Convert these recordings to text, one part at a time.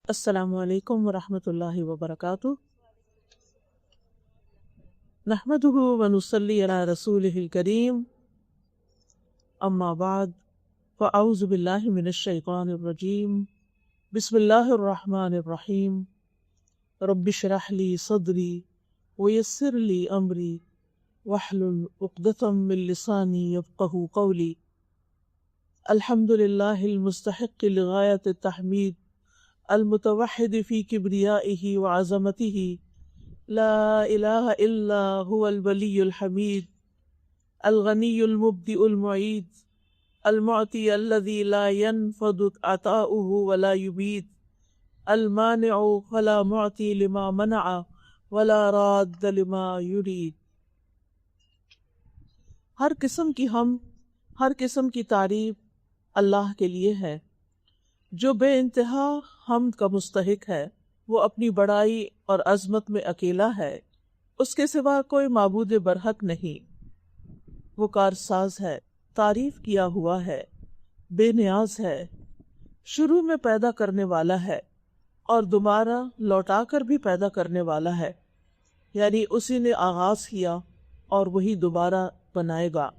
السلام علیکم ورحمۃ اللہ وبرکاتہ۔ نحمده ونصلی علی رسولہ الکریم، اما بعد، فاعوذ باللہ من الشیطان الرجیم، بسم اللہ الرحمن الرحیم۔ رب اشرح لی صدری ویسر لی امری واحلل عقدۃ من لسانی یفقہوا قولی۔ الحمد للہ المستحق لغایۃ التحمید، المتوحد فی کبریائہ وعظمتہ، لا الہ الا هو الولی الحمید، الغنی المبدئ المعید، المعطی الذی لا ينفد عطاؤہ ولا یبید، المانع فلا معطی لما منع ولا راد لما یرید۔ ہر قسم کی حمد، ہر قسم کی تعریف اللہ کے لیے ہے جو بے انتہا حمد کا مستحق ہے۔ وہ اپنی بڑائی اور عظمت میں اکیلا ہے، اس کے سوا کوئی معبود برحق نہیں۔ وہ کارساز ہے، تعریف کیا ہوا ہے، بے نیاز ہے، شروع میں پیدا کرنے والا ہے اور دوبارہ لوٹا کر بھی پیدا کرنے والا ہے، یعنی اسی نے آغاز کیا اور وہی دوبارہ بنائے گا۔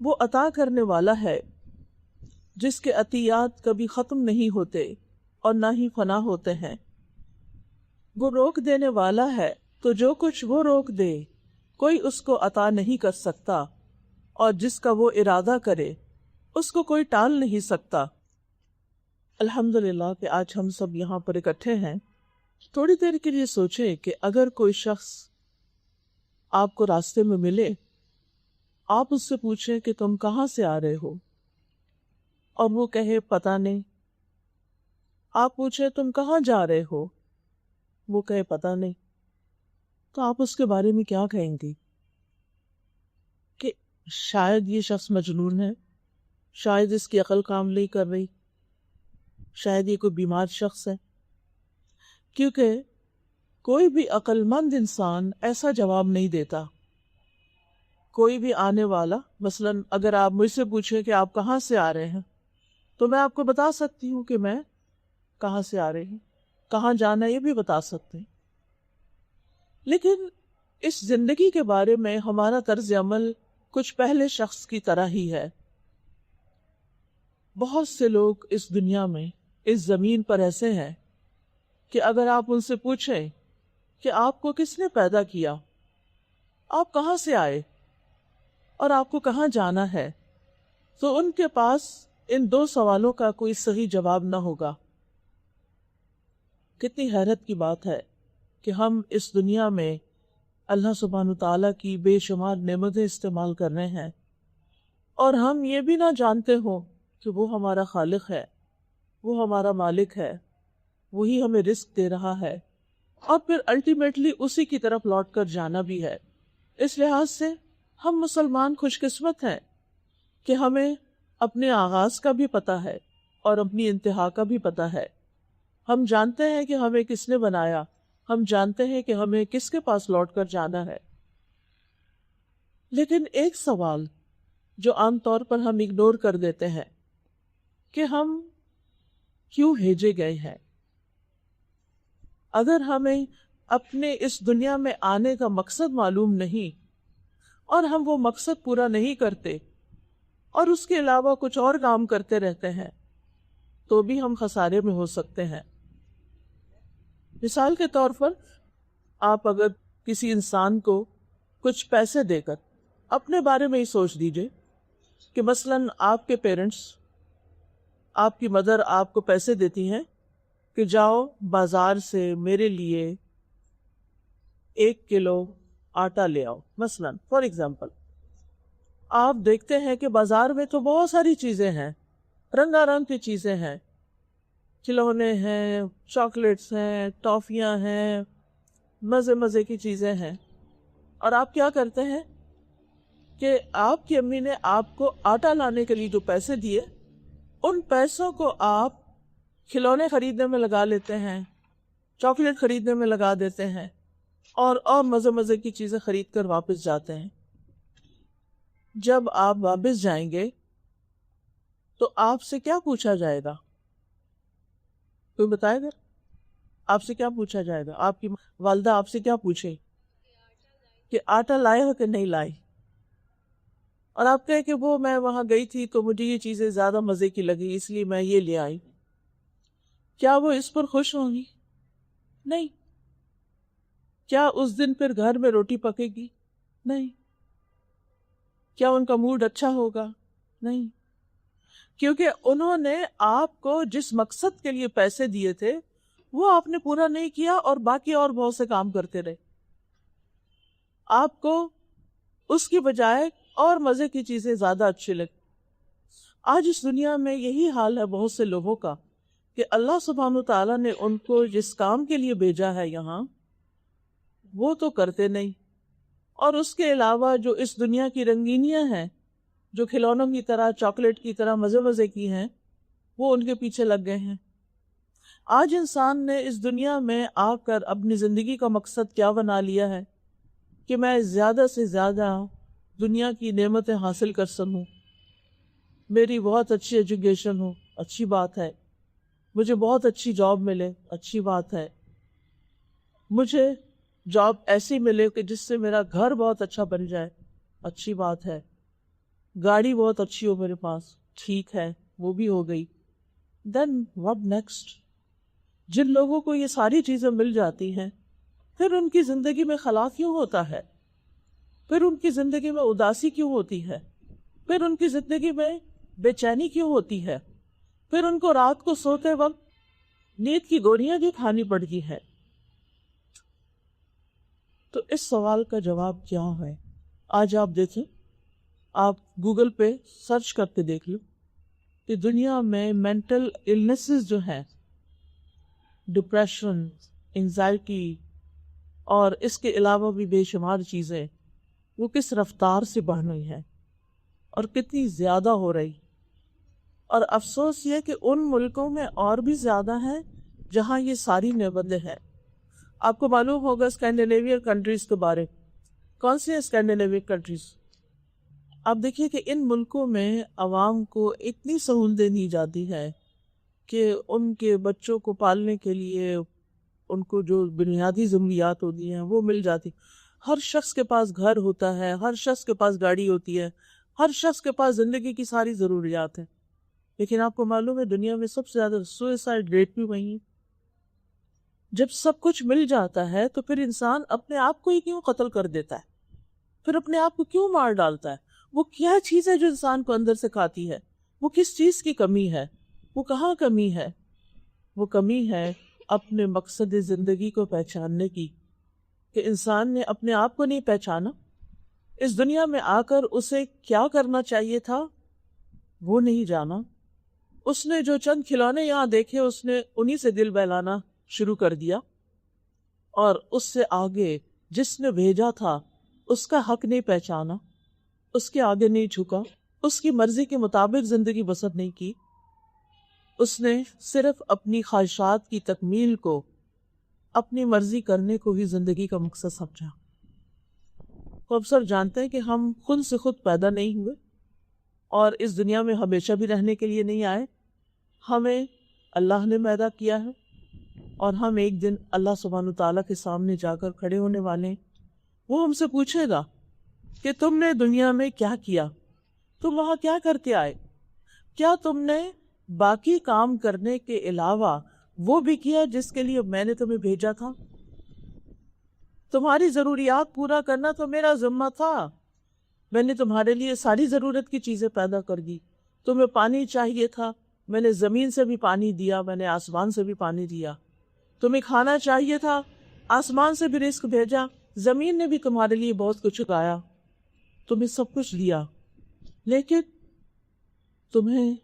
وہ عطا کرنے والا ہے جس کے عطیات کبھی ختم نہیں ہوتے اور نہ ہی فنا ہوتے ہیں۔ وہ روک دینے والا ہے تو جو کچھ وہ روک دے کوئی اس کو عطا نہیں کر سکتا، اور جس کا وہ ارادہ کرے اس کو کوئی ٹال نہیں سکتا۔ الحمدللہ کہ آج ہم سب یہاں پر اکٹھے ہیں۔ تھوڑی دیر کے لیے سوچیں کہ اگر کوئی شخص آپ کو راستے میں ملے، آپ اس سے پوچھیں کہ تم کہاں سے آ رہے ہو، اور وہ کہے پتہ نہیں۔ آپ پوچھیں تم کہاں جا رہے ہو، وہ کہے پتہ نہیں، تو آپ اس کے بارے میں کیا کہیں گی؟ کہ شاید یہ شخص مجنون ہے، شاید اس کی عقل کام نہیں کر رہی، شاید یہ کوئی بیمار شخص ہے۔ کیونکہ کوئی بھی عقل مند انسان ایسا جواب نہیں دیتا۔ کوئی بھی آنے والا، مثلاً اگر آپ مجھ سے پوچھیں کہ آپ کہاں سے آ رہے ہیں، تو میں آپ کو بتا سکتی ہوں کہ میں کہاں سے آ رہی ہوں، کہاں جانا یہ بھی بتا سکتے ہیں۔ لیکن اس زندگی کے بارے میں ہمارا طرز عمل کچھ پہلے شخص کی طرح ہی ہے۔ بہت سے لوگ اس دنیا میں، اس زمین پر ایسے ہیں کہ اگر آپ ان سے پوچھیں کہ آپ کو کس نے پیدا کیا، آپ کہاں سے آئے اور آپ کو کہاں جانا ہے، تو ان کے پاس ان دو سوالوں کا کوئی صحیح جواب نہ ہوگا۔ کتنی حیرت کی بات ہے کہ ہم اس دنیا میں اللہ سبحانہ وتعالیٰ کی بے شمار نعمتیں استعمال کر رہے ہیں، اور ہم یہ بھی نہ جانتے ہوں کہ وہ ہمارا خالق ہے، وہ ہمارا مالک ہے، وہی ہمیں رزق دے رہا ہے، اور پھر الٹیمیٹلی اسی کی طرف لوٹ کر جانا بھی ہے۔ اس لحاظ سے ہم مسلمان خوش قسمت ہیں کہ ہمیں اپنے آغاز کا بھی پتہ ہے اور اپنی انتہا کا بھی پتہ ہے۔ ہم جانتے ہیں کہ ہمیں کس نے بنایا، ہم جانتے ہیں کہ ہمیں کس کے پاس لوٹ کر جانا ہے۔ لیکن ایک سوال جو عام طور پر ہم اگنور کر دیتے ہیں کہ ہم کیوں بھیجے گئے ہیں؟ اگر ہمیں اپنے اس دنیا میں آنے کا مقصد معلوم نہیں اور ہم وہ مقصد پورا نہیں کرتے اور اس کے علاوہ کچھ اور کام کرتے رہتے ہیں، تو بھی ہم خسارے میں ہو سکتے ہیں۔ مثال کے طور پر، آپ اگر کسی انسان کو کچھ پیسے دے کر اپنے بارے میں ہی سوچ دیجئے کہ مثلاً آپ کے پیرنٹس، آپ کی مدر آپ کو پیسے دیتی ہیں کہ جاؤ بازار سے میرے لیے 1 کلو آٹا لے آؤ، مثلاً فار ایگزامپل۔ آپ دیکھتے ہیں کہ بازار میں تو بہت ساری چیزیں ہیں، رنگا رنگ کی چیزیں ہیں، کھلونے ہیں، چاکلیٹس ہیں، ٹافیاں ہیں، مزے مزے کی چیزیں ہیں، اور آپ کیا کرتے ہیں کہ آپ کی امی نے آپ کو آٹا لانے کے لیے جو پیسے دیے، ان پیسوں کو آپ کھلونے خریدنے میں لگا لیتے ہیں، چاکلیٹ خریدنے میں لگا دیتے ہیں، اور مزے مزے کی چیزیں خرید کر واپس جاتے ہیں۔ جب آپ واپس جائیں گے تو آپ سے کیا پوچھا جائے گا؟ کوئی بتائے گا؟ آپ سے کیا پوچھا جائے گا؟ آپ کی والدہ آپ سے کیا پوچھے کہ آٹا لائے ہو کہ نہیں لائے، اور آپ کہیں کہ وہ میں وہاں گئی تھی تو مجھے یہ چیزیں زیادہ مزے کی لگی اس لیے میں یہ لے آئی، کیا وہ اس پر خوش ہوں گی؟ نہیں۔ کیا اس دن پھر گھر میں روٹی پکے گی؟ نہیں۔ کیا ان کا موڈ اچھا ہوگا؟ نہیں، کیونکہ انہوں نے آپ کو جس مقصد کے لیے پیسے دیے تھے وہ آپ نے پورا نہیں کیا، اور باقی اور بہت سے کام کرتے رہے۔ آپ کو اس کی بجائے اور مزے کی چیزیں زیادہ اچھی لگی۔ آج اس دنیا میں یہی حال ہے بہت سے لوگوں کا کہ اللہ سبحانہ تعالیٰ نے ان کو جس کام کے لیے بھیجا ہے یہاں وہ تو کرتے نہیں، اور اس کے علاوہ جو اس دنیا کی رنگینیاں ہیں جو کھلونوں کی طرح، چاکلیٹ کی طرح مزے مزے کی ہیں، وہ ان کے پیچھے لگ گئے ہیں۔ آج انسان نے اس دنیا میں آ کر اپنی زندگی کا مقصد کیا بنا لیا ہے کہ میں زیادہ سے زیادہ دنیا کی نعمتیں حاصل کر سکوں، میری بہت اچھی ایجوکیشن ہو، اچھی بات ہے، مجھے بہت اچھی جاب ملے، اچھی بات ہے، مجھے جاب ایسی ملے کہ جس سے میرا گھر بہت اچھا بن جائے، اچھی بات ہے، گاڑی بہت اچھی ہو میرے پاس، ٹھیک ہے، وہ بھی ہو گئی۔ دین واٹ نیکسٹ؟ جن لوگوں کو یہ ساری چیزیں مل جاتی ہیں پھر ان کی زندگی میں خلا کیوں ہوتا ہے؟ پھر ان کی زندگی میں اداسی کیوں ہوتی ہے؟ پھر ان کی زندگی میں بے چینی کیوں ہوتی ہے؟ پھر ان کو رات کو سوتے وقت نیند کی گولیاں بھی کھانی پڑتی ہے۔ تو اس سوال کا جواب کیا ہے؟ آج آپ دیکھیں، آپ گوگل پہ سرچ کرتے دیکھ لو کہ دنیا میں مینٹل النیسز جو ہیں، ڈپریشن، انگزائٹی اور اس کے علاوہ بھی بے شمار چیزیں، وہ کس رفتار سے بڑھ رہی ہیں اور کتنی زیادہ ہو رہی۔ اور افسوس یہ کہ ان ملکوں میں اور بھی زیادہ ہیں جہاں یہ ساری نعمتیں ہیں۔ آپ کو معلوم ہوگا اسکینڈینیوین کنٹریز کے بارے، کون سی اسکینڈینیوین کنٹریز؟ آپ دیکھیے کہ ان ملکوں میں عوام کو اتنی سہولتیں دی جاتی ہے کہ ان کے بچوں کو پالنے کے لیے ان کو جو بنیادی ضروریات ہوتی ہیں وہ مل جاتی۔ ہر شخص کے پاس گھر ہوتا ہے، ہر شخص کے پاس گاڑی ہوتی ہے، ہر شخص کے پاس زندگی کی ساری ضروریات ہیں، لیکن آپ کو معلوم ہے دنیا میں سب سے زیادہ سوئسائڈ ریٹ بھی وہیں۔ جب سب کچھ مل جاتا ہے تو پھر انسان اپنے آپ کو ہی کیوں قتل کر دیتا ہے؟ پھر اپنے آپ کو کیوں مار ڈالتا ہے؟ وہ کیا چیز ہے جو انسان کو اندر سے کھاتی ہے؟ وہ کس چیز کی کمی ہے؟ وہ کہاں کمی ہے؟ وہ کمی ہے اپنے مقصد زندگی کو پہچاننے کی، کہ انسان نے اپنے آپ کو نہیں پہچانا۔ اس دنیا میں آ کر اسے کیا کرنا چاہیے تھا وہ نہیں جانا۔ اس نے جو چند کھلونے یہاں دیکھے اس نے انہی سے دل بہلانا شروع کر دیا، اور اس سے آگے جس نے بھیجا تھا اس کا حق نہیں پہچانا، اس کے آگے نہیں جھکا، اس کی مرضی کے مطابق زندگی بسر نہیں کی۔ اس نے صرف اپنی خواہشات کی تکمیل کو، اپنی مرضی کرنے کو ہی زندگی کا مقصد سمجھا۔ تو اب سر جانتے ہیں کہ ہم خود سے خود پیدا نہیں ہوئے اور اس دنیا میں ہمیشہ بھی رہنے کے لیے نہیں آئے، ہمیں اللہ نے پیدا کیا ہے، اور ہم ایک دن اللہ سبحانہ تعالیٰ کے سامنے جا کر کھڑے ہونے والے ہیں۔ وہ ہم سے پوچھے گا کہ تم نے دنیا میں کیا کیا، تم وہاں کیا کرتے آئے، کیا تم نے باقی کام کرنے کے علاوہ وہ بھی کیا جس کے لیے میں نے تمہیں بھیجا تھا؟ تمہاری ضروریات پورا کرنا تو میرا ذمہ تھا، میں نے تمہارے لیے ساری ضرورت کی چیزیں پیدا کر دی۔ تمہیں پانی چاہیے تھا، میں نے زمین سے بھی پانی دیا، میں نے آسمان سے بھی پانی دیا۔ تمہیں کھانا چاہیے تھا، آسمان سے بھی رزق بھیجا، زمین نے بھی تمہارے لیے بہت کچھ اگایا، تمہیں سب کچھ دیا، لیکن تمہیں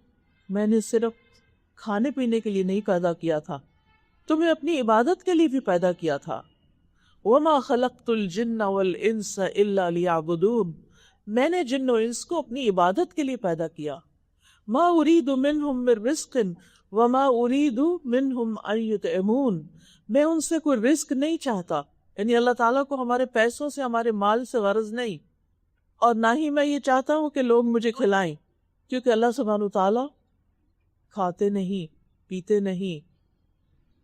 میں نے صرف کھانے پینے کے لیے نہیں پیدا کیا تھا، تمہیں اپنی عبادت کے لیے بھی پیدا کیا تھا۔ وَمَا خَلَقْتُ الْجِنَّ وَالْإِنسَ إِلَّا لِيَعْبُدُونَ، میں نے جن و انس کو اپنی عبادت کے لیے پیدا کیا۔ مَا أُرِيدُ مِنْهُمْ مِنْ رِزْقٍ وَمَا أُرِيدُ مِنْهُمْ أَنْ يُطْعِمُونَ، میں ان سے کوئی رزق نہیں چاہتا، یعنی اللہ تعالیٰ کو ہمارے پیسوں سے، ہمارے مال سے غرض نہیں، اور نہ ہی میں یہ چاہتا ہوں کہ لوگ مجھے کھلائیں، کیونکہ اللہ سبحانہ تعالیٰ کھاتے نہیں، پیتے نہیں،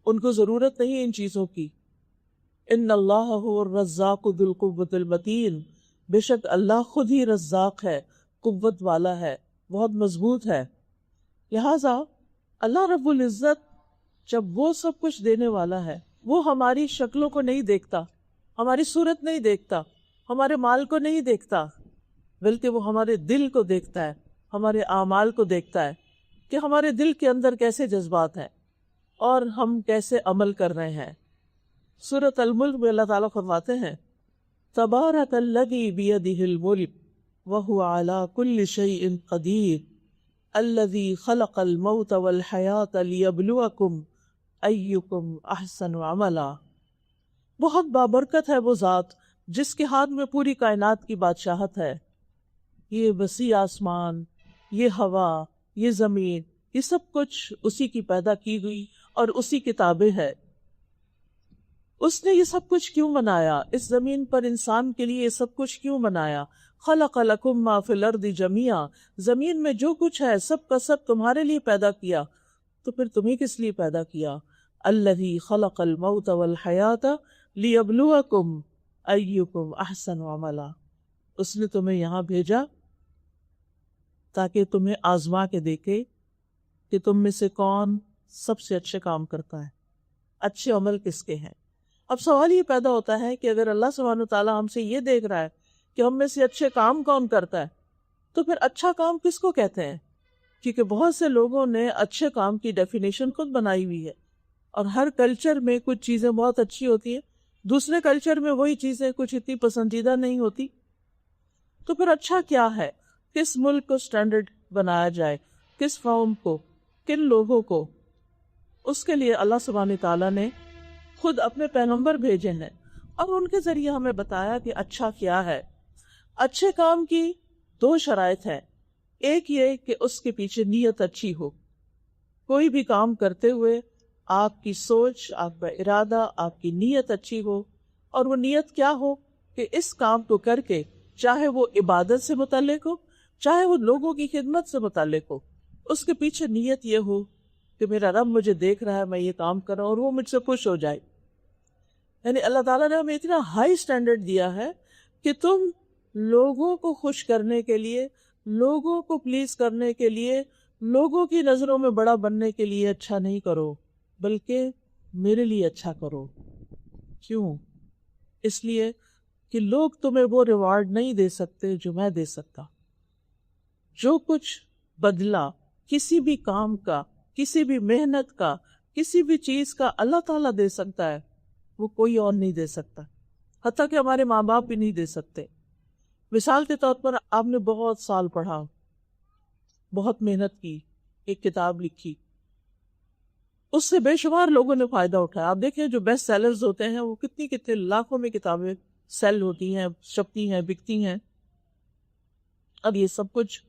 ان کو ضرورت نہیں ان چیزوں کی. ان اللہ هو الرزاق ذو القوۃ المتین، بے شک اللہ خود ہی رزاق ہے، قوت والا ہے، بہت مضبوط ہے. لہٰذا اللہ رب العزت جب وہ سب کچھ دینے والا ہے، وہ ہماری شکلوں کو نہیں دیکھتا، ہماری صورت نہیں دیکھتا، ہمارے مال کو نہیں دیکھتا، بلکہ وہ ہمارے دل کو دیکھتا ہے، ہمارے اعمال کو دیکھتا ہے کہ ہمارے دل کے اندر کیسے جذبات ہیں اور ہم کیسے عمل کر رہے ہیں. سورۃ الملک میں اللہ تعالیٰ فرماتے ہیں تبارک الذی بیدہ الملک وہو علی کل شیء قدیر الذی خلق الموت والحیاۃ لیبلوکم ایکم احسن عملا. بہت بابرکت ہے وہ ذات جس کے ہاتھ میں پوری کائنات کی بادشاہت ہے. یہ وسیع آسمان، یہ ہوا، یہ زمین، یہ سب کچھ اسی کی پیدا کی ہوئی اور اسی کی تابع ہے. اس نے یہ سب کچھ کیوں بنایا؟ اس زمین پر انسان کے لیے یہ سب کچھ کیوں بنایا؟ خلق لکم ما فی الارض جمیعا، زمین میں جو کچھ ہے سب کا سب تمہارے لیے پیدا کیا. تو پھر تمہیں کس لیے پیدا کیا؟ الذی خلق الموت والحیاۃ لیبلوکم ایکم احسن عملا. اس نے تمہیں یہاں بھیجا تاکہ تمہیں آزما کے دیکھے کہ تم میں سے کون سب سے اچھے کام کرتا ہے، اچھے عمل کس کے ہیں. اب سوال یہ پیدا ہوتا ہے کہ اگر اللہ سبحانہ وتعالیٰ ہم سے یہ دیکھ رہا ہے کہ ہم میں سے اچھے کام کون کرتا ہے، تو پھر اچھا کام کس کو کہتے ہیں؟ کیونکہ بہت سے لوگوں نے اچھے کام کی ڈیفینیشن خود بنائی ہوئی ہے، اور ہر کلچر میں کچھ چیزیں بہت اچھی ہوتی ہیں، دوسرے کلچر میں وہی چیزیں کچھ اتنی پسندیدہ نہیں ہوتی. تو پھر اچھا کیا ہے؟ کس ملک کو سٹینڈرڈ بنایا جائے، کس قوم کو، کن لوگوں کو؟ اس کے لیے اللہ سبحانہ تعالیٰ نے خود اپنے پیغمبر بھیجے ہیں اور ان کے ذریعے ہمیں بتایا کہ اچھا کیا ہے. اچھے کام کی دو شرائط ہیں. ایک یہ کہ اس کے پیچھے نیت اچھی ہو. کوئی بھی کام کرتے ہوئے آپ کی سوچ، آپ کا ارادہ، آپ کی نیت اچھی ہو، اور وہ نیت کیا ہو کہ اس کام کو کر کے چاہے وہ عبادت سے متعلق ہو، چاہے وہ لوگوں کی خدمت سے متعلق ہو، اس کے پیچھے نیت یہ ہو کہ میرا رب مجھے دیکھ رہا ہے، میں یہ کام کر رہا ہوں اور وہ مجھ سے خوش ہو جائے. یعنی اللہ تعالیٰ نے ہمیں اتنا ہائی سٹینڈرڈ دیا ہے کہ تم لوگوں کو خوش کرنے کے لیے، لوگوں کو پلیز کرنے کے لیے، لوگوں کی نظروں میں بڑا بننے کے لیے اچھا نہیں کرو، بلکہ میرے لیے اچھا کرو. کیوں؟ اس لیے کہ لوگ تمہیں وہ ریوارڈ نہیں دے سکتے جو میں دے سکتا. جو کچھ بدلہ کسی بھی کام کا، کسی بھی محنت کا، کسی بھی چیز کا اللہ تعالیٰ دے سکتا ہے، وہ کوئی اور نہیں دے سکتا، حتیٰ کہ ہمارے ماں باپ بھی نہیں دے سکتے. مثال کے طور پر آپ نے بہت سال پڑھا، بہت محنت کی، ایک کتاب لکھی، اس سے بے شمار لوگوں نے فائدہ اٹھایا. آپ دیکھیں جو بیسٹ سیلرز ہوتے ہیں وہ کتنی لاکھوں میں کتابیں سیل ہوتی ہیں، چھپتی ہیں، بکتی ہیں. اب یہ سب کچھ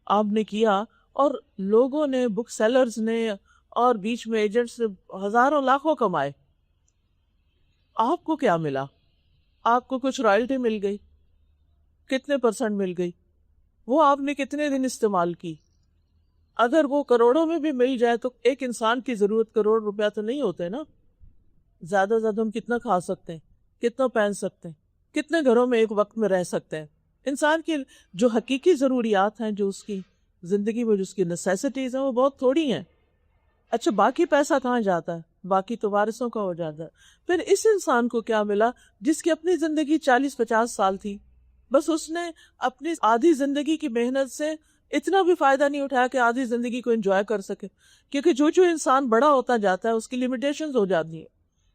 آپ نے کیا اور لوگوں نے، بک سیلرز نے اور بیچ میں ایجنٹس نے ہزاروں لاکھوں کمائے. آپ کو کیا ملا؟ آپ کو کچھ رائلٹی مل گئی، کتنے % مل گئی؟ وہ آپ نے کتنے دن استعمال کی؟ اگر وہ کروڑوں میں بھی مل جائے تو ایک انسان کی ضرورت کروڑ روپیہ تو نہیں ہوتے نا. زیادہ زیادہ ہم کتنا کھا سکتے ہیں، کتنا پہن سکتے ہیں، کتنے گھروں میں ایک وقت میں رہ سکتے ہیں. انسان کی جو حقیقی ضروریات ہیں، جو اس کی زندگی میں جو اس کی نیسیسٹیز ہیں، وہ بہت تھوڑی ہیں. اچھا باقی پیسہ کہاں جاتا ہے؟ باقی تو وارثوں کا ہو جاتا ہے. پھر اس انسان کو کیا ملا جس کی اپنی زندگی 40-50 سال تھی، بس اس نے اپنی آدھی زندگی کی محنت سے اتنا بھی فائدہ نہیں اٹھایا کہ آدھی زندگی کو انجوائے کر سکے. کیونکہ جو انسان بڑا ہوتا جاتا ہے اس کی لمیٹیشنز ہو جاتی ہیں.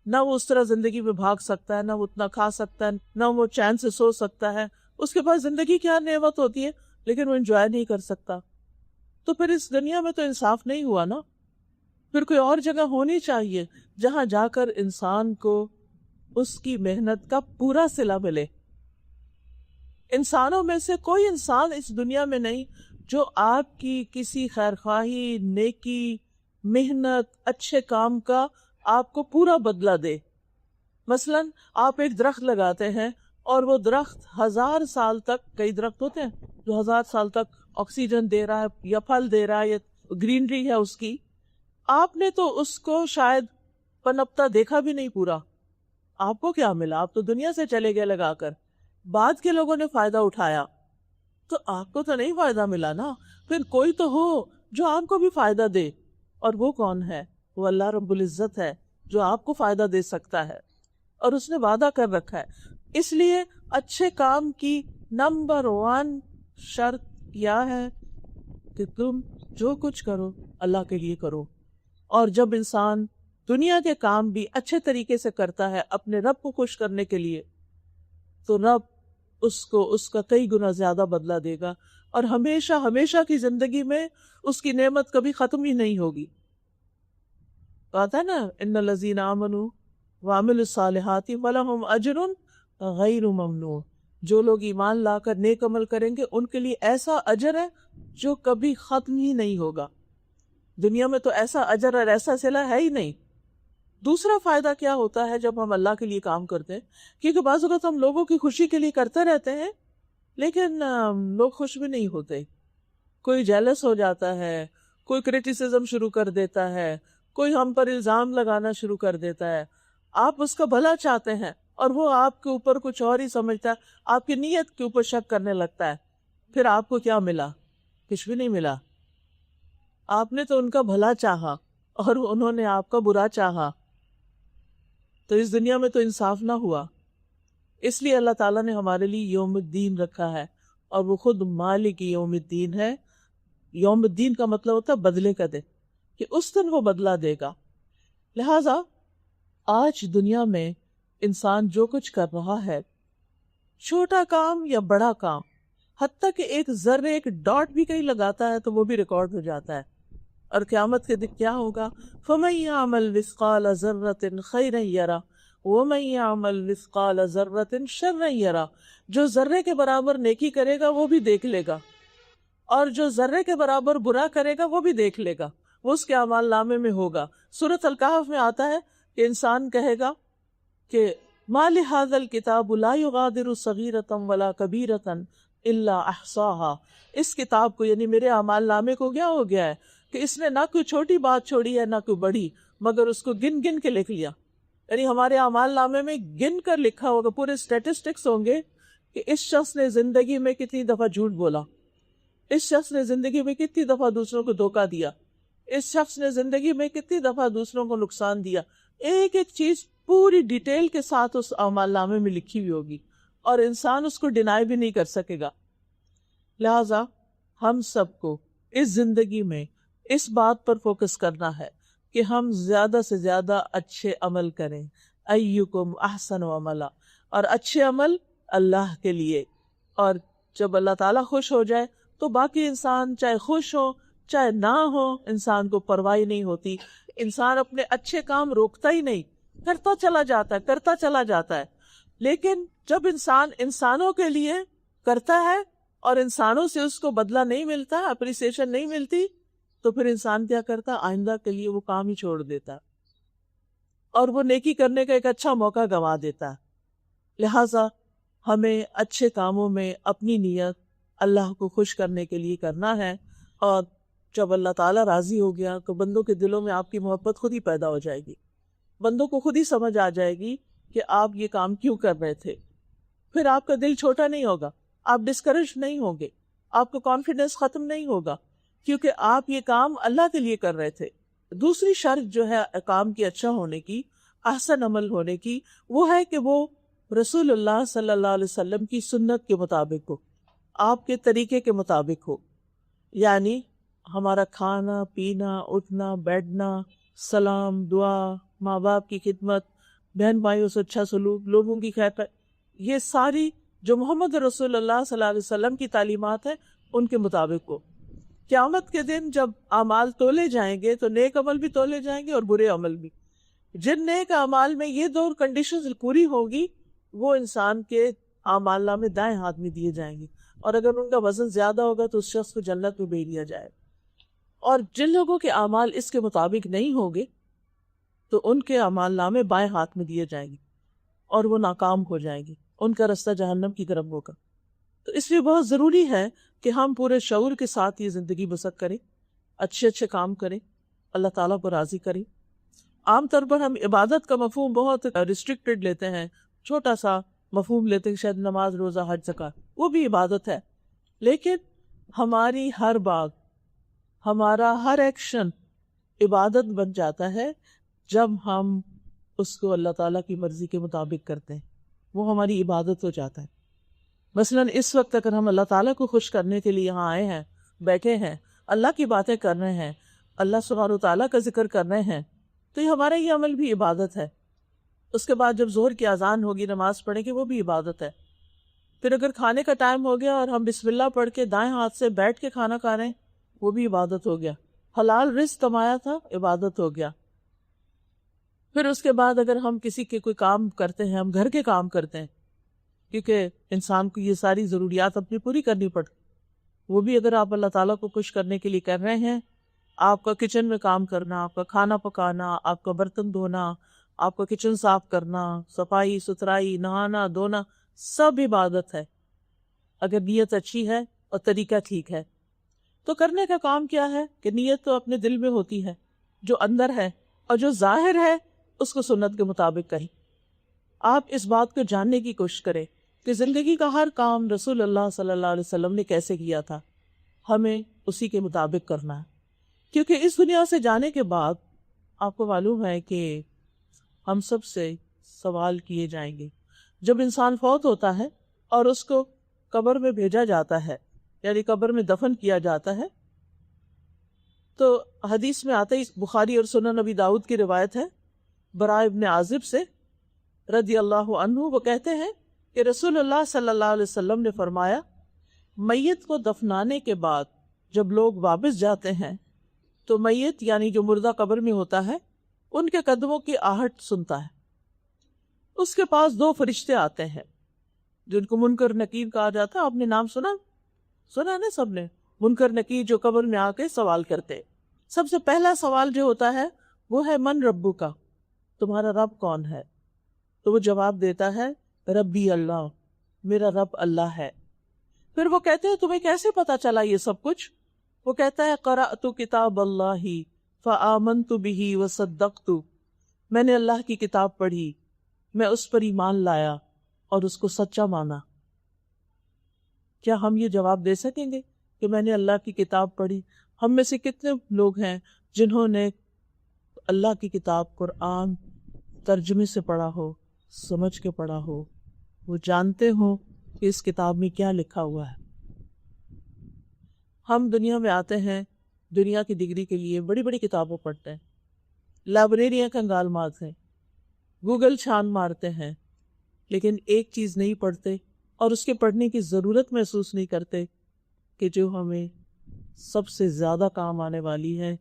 نہ وہ اس طرح زندگی میں بھاگ سکتا ہے، نہ وہ اتنا کھا سکتا ہے، نہ وہ چین سے سو سکتا ہے. اس کے پاس زندگی کیا نعمت ہوتی ہے لیکن وہ انجوائے نہیں کر سکتا. تو پھر اس دنیا میں تو انصاف نہیں ہوا نا. پھر کوئی اور جگہ ہونی چاہیے جہاں جا کر انسان کو اس کی محنت کا پورا صلہ ملے. انسانوں میں سے کوئی انسان اس دنیا میں نہیں جو آپ کی کسی خیرخواہی، نیکی، محنت، اچھے کام کا آپ کو پورا بدلہ دے. مثلا آپ ایک درخت لگاتے ہیں اور وہ درخت 1000 سال تک، کئی درخت ہوتے ہیں جو 1000 سال تک آکسیجن دے رہا ہے یا پھل دے رہا ہے یا گرینری ہے اس کی. آپ نے تو اس کو شاید پنپتا دیکھا بھی نہیں پورا. آپ کو کیا ملا؟ آپ تو دنیا سے چلے گئے لگا کر. بعد کے لوگوں نے فائدہ اٹھایا تو آپ کو تو نہیں فائدہ ملا نا. پھر کوئی تو ہو جو آپ کو بھی فائدہ دے. اور وہ کون ہے؟ وہ اللہ رب العزت ہے جو آپ کو فائدہ دے سکتا ہے، اور اس نے وعدہ کر رکھا ہے. اس لیے اچھے کام کی نمبر 1 شرط کیا ہے کہ تم جو کچھ کرو اللہ کے لیے کرو. اور جب انسان دنیا کے کام بھی اچھے طریقے سے کرتا ہے اپنے رب کو خوش کرنے کے لیے، تو رب اس کو اس کا کئی گنا زیادہ بدلہ دے گا، اور ہمیشہ ہمیشہ کی زندگی میں اس کی نعمت کبھی ختم ہی نہیں ہوگی. کہتا ہے نا ان الذین آمنوا وعملوا الصالحات فلہم اجر غیر ممنون. جو لوگ ایمان لا کر نیک عمل کریں گے ان کے لیے ایسا اجر ہے جو کبھی ختم ہی نہیں ہوگا. دنیا میں تو ایسا اجر اور ایسا صلہ ہے ہی نہیں. دوسرا فائدہ کیا ہوتا ہے جب ہم اللہ کے لیے کام کرتے ہیں؟ کیونکہ بعض اوقات ہم لوگوں کی خوشی کے لیے کرتے رہتے ہیں لیکن لوگ خوش بھی نہیں ہوتے. کوئی جیلس ہو جاتا ہے، کوئی کرٹیسزم شروع کر دیتا ہے، کوئی ہم پر الزام لگانا شروع کر دیتا ہے. آپ اس کا بھلا چاہتے ہیں اور وہ آپ کے اوپر کچھ اور ہی سمجھتا ہے، آپ کی نیت کے اوپر شک کرنے لگتا ہے. پھر آپ کو کیا ملا؟ کچھ بھی نہیں ملا. آپ نے تو ان کا بھلا چاہا اور انہوں نے آپ کا برا چاہا، تو اس دنیا میں تو انصاف نہ ہوا. اس لیے اللہ تعالیٰ نے ہمارے لیے یوم الدین رکھا ہے، اور وہ خود مالک یوم الدین ہے. یوم الدین کا مطلب ہوتا ہے بدلے کا دن، کہ اس دن وہ بدلہ دے گا. لہٰذا آج دنیا میں انسان جو کچھ کر رہا ہے، چھوٹا کام یا بڑا کام، حتیٰ کہ ایک ذرے ایک ڈاٹ بھی کہیں لگاتا ہے تو وہ بھی ریکارڈ ہو جاتا ہے. اور قیامت کے دن کیا ہوگا؟ فَمَن يَعْمَلْ مِثْقَالَ ذَرَّةٍ خَيْرًا يَرَهُ وَمَن يَعْمَلْ مِثْقَالَ ذَرَّةٍ شَرًّا يَرَهُ. جو ذرے کے برابر نیکی کرے گا وہ بھی دیکھ لے گا، اور جو ذرے کے برابر برا کرے گا وہ بھی دیکھ لے گا. وہ اس کے اعمال نامے میں ہوگا. سورۃ الکہف میں آتا ہے کہ انسان کہے گا کہ مَا لِهَٰذَا الْكِتَابُ لَا يُغَادِرُ صَغِيرَةً وَلَا كَبِيرَةً إِلَّا أَحْصَاهَا. اس کتاب کو، یعنی میرے اعمال نامے کو کیا ہو گیا ہے کہ اس نے نہ کوئی چھوٹی بات چھوڑی ہے نہ کوئی بڑی، مگر اس کو گن گن کے لکھ لیا. یعنی ہمارے اعمال نامے میں گن کر لکھا ہوگا، پورے اسٹیٹسٹکس ہوں گے کہ اس شخص نے زندگی میں کتنی دفعہ جھوٹ بولا، اس شخص نے زندگی میں کتنی دفعہ دوسروں کو دھوکہ دیا، اس شخص نے زندگی میں کتنی دفعہ دوسروں کو نقصان دیا. ایک ایک چیز پوری ڈیٹیل کے ساتھ اس اعمال نامے میں لکھی ہوئی ہوگی، اور انسان اس کو ڈینائی بھی نہیں کر سکے گا. لہذا ہم سب کو اس زندگی میں اس بات پر فوکس کرنا ہے کہ ہم زیادہ سے زیادہ اچھے عمل کریں. ایکم احسن عملا، اور اچھے عمل اللہ کے لیے. اور جب اللہ تعالیٰ خوش ہو جائے تو باقی انسان چاہے خوش ہو چاہے نہ ہو، انسان کو پرواہ نہیں ہوتی. انسان اپنے اچھے کام روکتا ہی نہیں، کرتا چلا جاتا ہے، کرتا چلا جاتا ہے. لیکن جب انسان انسانوں کے لیے کرتا ہے اور انسانوں سے اس کو بدلہ نہیں ملتا، اپریسیشن نہیں ملتی، تو پھر انسان کیا کرتا ہے؟ آئندہ کے لیے وہ کام ہی چھوڑ دیتا ہے اور وہ نیکی کرنے کا ایک اچھا موقع گنوا دیتا ہے. لہٰذا ہمیں اچھے کاموں میں اپنی نیت اللہ کو خوش کرنے کے لیے کرنا ہے، اور جب اللہ تعالیٰ راضی ہو گیا تو بندوں کے دلوں میں آپ کی محبت خود ہی پیدا ہو جائے گی. بندوں کو خود ہی سمجھ آ جائے گی کہ آپ یہ کام کیوں کر رہے تھے. پھر آپ کا دل چھوٹا نہیں ہوگا، آپ ڈسکریج نہیں ہوں گے، آپ کا کانفیڈنس ختم نہیں ہوگا، کیونکہ آپ یہ کام اللہ کے لیے کر رہے تھے. دوسری شرط جو ہے کام کی اچھا ہونے کی، احسن عمل ہونے کی، وہ ہے کہ وہ رسول اللہ صلی اللہ علیہ وسلم کی سنت کے مطابق ہو، آپ کے طریقے کے مطابق ہو. یعنی ہمارا کھانا پینا، اٹھنا بیٹھنا، سلام، دعا، ماں باپ کی خدمت، بہن بھائیوں سے اچھا سلوک، لوگوں کی خیر، یہ ساری جو محمد رسول اللہ صلی اللہ علیہ وسلم کی تعلیمات ہیں ان کے مطابق ہو. قیامت کے دن جب اعمال تولے جائیں گے تو نیک عمل بھی تولے جائیں گے اور برے عمل بھی. جن نیک اعمال میں یہ دو کنڈیشنز پوری ہوگی وہ انسان کے اعمال نامے دائیں ہاتھ میں دیے جائیں گے، اور اگر ان کا وزن زیادہ ہوگا تو اس شخص کو جنت میں بھیج دیا جائے. اور جن لوگوں کے اعمال اس کے مطابق نہیں ہوں گے تو ان کے اعمال نامے بائیں ہاتھ میں دیے جائیں گے اور وہ ناکام ہو جائیں گے، ان کا رستہ جہنم کی طرف ہوگا. تو اس لیے بہت ضروری ہے کہ ہم پورے شعور کے ساتھ یہ زندگی بسر کریں، اچھے اچھے کام کریں، اللہ تعالیٰ کو راضی کریں. عام طور پر ہم عبادت کا مفہوم بہت ریسٹرکٹڈ لیتے ہیں، چھوٹا سا مفہوم لیتے ہیں، شاید نماز، روزہ، حج، زکوٰۃ، وہ بھی عبادت ہے، لیکن ہماری ہر بات، ہمارا ہر ایکشن عبادت بن جاتا ہے جب ہم اس کو اللہ تعالیٰ کی مرضی کے مطابق کرتے ہیں، وہ ہماری عبادت ہو جاتا ہے۔ مثلاً اس وقت اگر ہم اللہ تعالیٰ کو خوش کرنے کے لیے یہاں آئے ہیں، بیٹھے ہیں، اللہ کی باتیں کر رہے ہیں، اللہ سبحانہ وتعالیٰ کا ذکر کر رہے ہیں، تو یہ ہمارا یہ عمل بھی عبادت ہے۔ اس کے بعد جب ظہر کی اذان ہوگی، نماز پڑھیں گے، وہ بھی عبادت ہے۔ پھر اگر کھانے کا ٹائم ہو گیا اور ہم بسم اللہ پڑھ کے دائیں ہاتھ سے بیٹھ کے کھانا کھا رہے ہیں، وہ بھی عبادت ہو گیا، حلال رزق کمایا تھا، عبادت ہو گیا۔ پھر اس کے بعد اگر ہم کسی کے کوئی کام کرتے ہیں، ہم گھر کے کام کرتے ہیں، کیونکہ انسان کو یہ ساری ضروریات اپنی پوری کرنی پڑتی، وہ بھی اگر آپ اللہ تعالیٰ کو خوش کرنے کے لیے کر رہے ہیں، آپ کا کچن میں کام کرنا، آپ کا کھانا پکانا، آپ کا برتن دھونا، آپ کا کچن صاف کرنا، صفائی ستھرائی، نہانا دھونا، سب عبادت ہے اگر نیت اچھی ہے اور طریقہ ٹھیک ہے۔ تو کرنے کا کام کیا ہے کہ نیت تو اپنے دل میں ہوتی ہے، جو اندر ہے، اور جو ظاہر ہے اس کو سنت کے مطابق کریں۔ آپ اس بات کو جاننے کی کوشش کریں کہ زندگی کا ہر کام رسول اللہ صلی اللہ علیہ وسلم نے کیسے کیا تھا، ہمیں اسی کے مطابق کرنا ہے، کیونکہ اس دنیا سے جانے کے بعد آپ کو معلوم ہے کہ ہم سب سے سوال کیے جائیں گے۔ جب انسان فوت ہوتا ہے اور اس کو قبر میں بھیجا جاتا ہے، یعنی قبر میں دفن کیا جاتا ہے، تو حدیث میں آتا ہے، بخاری اور سنن نبی داؤد کی روایت ہے براء ابن عازب سے رضی اللہ عنہ، وہ کہتے ہیں کہ رسول اللہ صلی اللہ علیہ وسلم نے فرمایا، میت کو دفنانے کے بعد جب لوگ واپس جاتے ہیں تو میت یعنی جو مردہ قبر میں ہوتا ہے ان کے قدموں کی آہٹ سنتا ہے، اس کے پاس دو فرشتے آتے ہیں جن کو منکر نکیر کہا جاتا ہے۔ آپ نے نام سنا نا سب نے، منکر نکیر، جو قبر میں آ کے سوال کرتے۔ سب سے پہلا سوال جو ہوتا ہے وہ ہے من ربو کا، تمہارا رب کون ہے؟ تو وہ جواب دیتا ہے ربی اللہ، میرا رب اللہ ہے۔ پھر وہ کہتے ہیں تمہیں کیسے پتا چلا یہ سب کچھ؟ وہ کہتا ہے قرأت کتاب اللہ فآمنت بہ وصدقت، میں نے اللہ کی کتاب پڑھی، میں اس پر ایمان لایا اور اس کو سچا مانا۔ کیا ہم یہ جواب دے سکیں گے کہ میں نے اللہ کی کتاب پڑھی؟ ہم میں سے کتنے لوگ ہیں جنہوں نے اللہ کی کتاب قرآن ترجمے سے پڑھا ہو، سمجھ کے پڑھا ہو، وہ جانتے ہوں کہ اس کتاب میں کیا لکھا ہوا ہے؟ ہم دنیا میں آتے ہیں، دنیا کی ڈگری کے لیے بڑی بڑی کتابوں پڑھتے ہیں، لائبریریاں کنگال مارتے ہیں، گوگل چھان مارتے ہیں، لیکن ایک چیز نہیں پڑھتے اور اس کے پڑھنے کی ضرورت محسوس نہیں کرتے کہ جو ہمیں سب سے زیادہ کام آنے والی ہے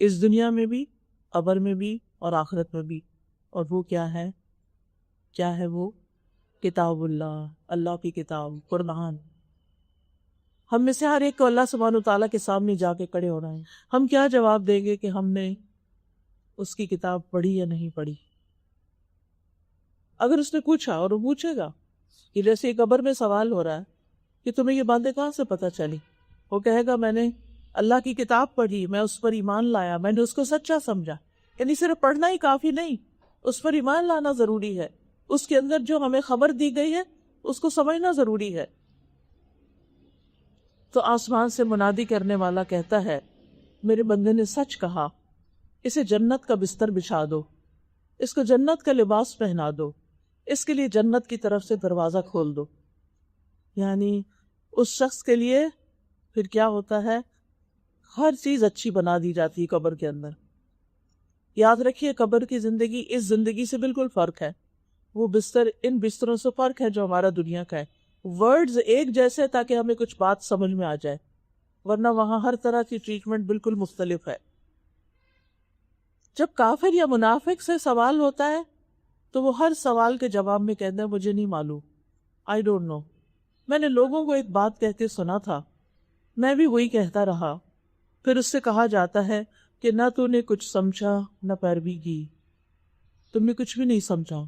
اس دنیا میں بھی، قبر میں بھی اور آخرت میں بھی، اور وہ کیا ہے وہ کتاب اللہ، اللہ کی کتاب قرآن۔ ہم میں سے ہر ایک کو اللہ سبحانہ وتعالیٰ کے سامنے جا کے کھڑے ہو رہے ہیں، ہم کیا جواب دیں گے کہ ہم نے اس کی کتاب پڑھی یا نہیں پڑھی؟ اگر اس نے پوچھا، اور وہ پوچھے گا کہ جیسے قبر میں سوال ہو رہا ہے کہ تمہیں یہ باتیں کہاں سے پتہ چلی، وہ کہے گا میں نے اللہ کی کتاب پڑھی، میں اس پر ایمان لایا، میں نے اس کو سچا سمجھا۔ یعنی صرف پڑھنا ہی کافی نہیں، اس پر ایمان لانا ضروری ہے، اس کے اندر جو ہمیں خبر دی گئی ہے اس کو سمجھنا ضروری ہے۔ تو آسمان سے منادی کرنے والا کہتا ہے میرے بندے نے سچ کہا، اسے جنت کا بستر بچھا دو، اس کو جنت کا لباس پہنا دو، اس کے لیے جنت کی طرف سے دروازہ کھول دو۔ یعنی اس شخص کے لیے پھر کیا ہوتا ہے، ہر چیز اچھی بنا دی جاتی ہے قبر کے اندر۔ یاد رکھیے قبر کی زندگی اس زندگی سے بالکل فرق ہے، وہ بستر ان بستروں سے فرق ہے جو ہمارا دنیا کا ہے۔ ورڈز ایک جیسے تاکہ ہمیں کچھ بات سمجھ میں آ جائے، ورنہ وہاں ہر طرح کی ٹریٹمنٹ بالکل مختلف ہے۔ جب کافر یا منافق سے سوال ہوتا ہے تو وہ ہر سوال کے جواب میں کہتا ہے مجھے نہیں معلوم، آئی ڈونٹ نو۔ میں نے لوگوں کو ایک بات کہتے سنا تھا، میں بھی وہی کہتا رہا۔ پھر اس سے کہا جاتا ہے کہ نہ تو نے کچھ سمجھا نہ پیروی کی، تم نے کچھ بھی نہیں سمجھا،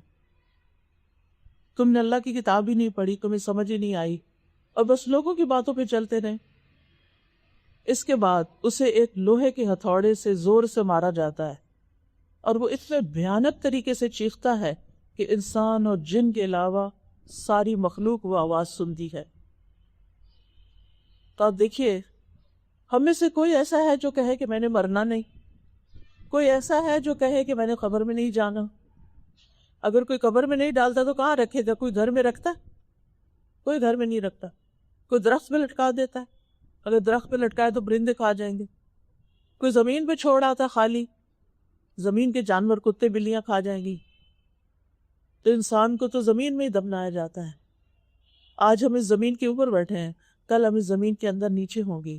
تم نے اللہ کی کتاب ہی نہیں پڑھی، تمہیں سمجھ ہی نہیں آئی، اور بس لوگوں کی باتوں پہ چلتے رہے۔ اس کے بعد اسے ایک لوہے کے ہتھوڑے سے زور سے مارا جاتا ہے اور وہ اتنے بھیانک طریقے سے چیختا ہے کہ انسان اور جن کے علاوہ ساری مخلوق وہ آواز سنتی ہے۔ تو آپ دیکھیے، ہم میں سے کوئی ایسا ہے جو کہے کہ میں نے مرنا نہیں؟ کوئی ایسا ہے جو کہے کہ میں نے قبر میں نہیں جانا؟ اگر کوئی قبر میں نہیں ڈالتا تو کہاں رکھے گا؟ کوئی گھر میں رکھتا ہے؟ کوئی گھر میں نہیں رکھتا۔ کوئی درخت پہ لٹکا دیتا ہے، اگر درخت پہ لٹکائے تو پرندے کھا جائیں گے۔ کوئی زمین پہ چھوڑ آتا خالی، زمین کے جانور کتے بلیاں کھا جائیں گی۔ تو انسان کو تو زمین میں ہی دفنایا جاتا ہے۔ آج ہم اس زمین کے اوپر بیٹھے ہیں، کل ہم اس زمین کے اندر نیچے ہوں گے۔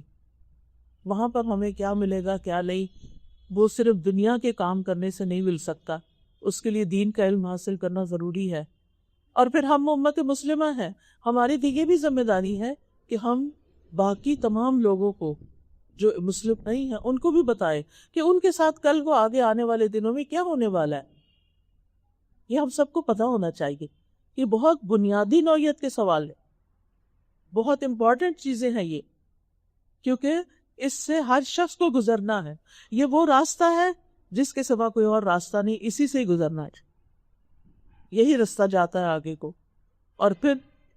وہاں پر ہمیں کیا ملے گا کیا نہیں، وہ صرف دنیا کے کام کرنے سے نہیں مل سکتا، اس کے لیے دین کا علم حاصل کرنا ضروری ہے۔ اور پھر ہم امت مسلمہ ہیں، ہماری بھی یہ بھی ذمہ داری ہے کہ ہم باقی تمام لوگوں کو جو مسلم نہیں ہیں ان کو بھی بتائیں کہ ان کے ساتھ کل کو آگے آنے والے دنوں میں کیا ہونے والا ہے۔ یہ ہم سب کو پتہ ہونا چاہیے۔ یہ بہت بنیادی نوعیت کے سوال ہیں، بہت امپورٹنٹ چیزیں ہیں یہ، کیونکہ اس سے ہر شخص کو گزرنا ہے۔ یہ وہ راستہ ہے جس کے سوا کوئی اور راستہ نہیں، اسی سے ہی گزرنا ہے۔ یہی راستہ جاتا ہے آگے کو، اور پھر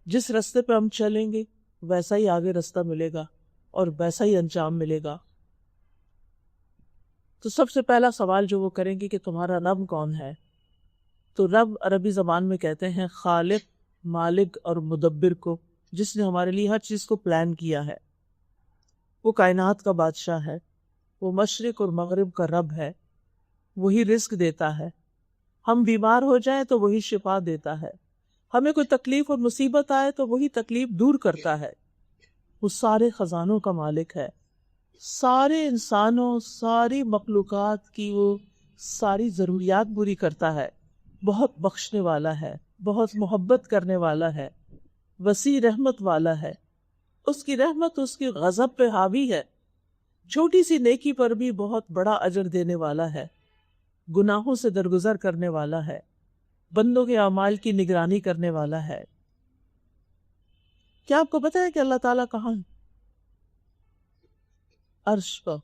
جس راستے پہ ہم چلیں گے ویسا ہی آگے راستہ ملے گا اور ویسا ہی انجام ملے گا۔ تو سب سے پہلا سوال جو وہ کریں گے کہ تمہارا رب کون ہے؟ تو رب عربی زبان میں کہتے ہیں خالق، مالک اور مدبر کو، جس نے ہمارے لیے ہر چیز کو پلان کیا ہے۔ وہ کائنات کا بادشاہ ہے، وہ مشرق اور مغرب کا رب ہے، وہی رزق دیتا ہے۔ ہم بیمار ہو جائیں تو وہی شفا دیتا ہے، ہمیں کوئی تکلیف اور مصیبت آئے تو وہی تکلیف دور کرتا ہے۔ وہ سارے خزانوں کا مالک ہے، سارے انسانوں، ساری مخلوقات کی وہ ساری ضروریات پوری کرتا ہے۔ بہت بخشنے والا ہے، بہت محبت کرنے والا ہے، وسیع رحمت والا ہے۔ اس کی رحمت اس کی غضب پہ حاوی ہے، چھوٹی سی نیکی پر بھی بہت بڑا اجر دینے والا ہے، گناہوں سے درگزر کرنے والا ہے، بندوں کے اعمال کی نگرانی کرنے والا ہے۔ کیا آپ کو پتہ ہے کہ اللہ تعالیٰ کہاں ہے؟ عرش پر۔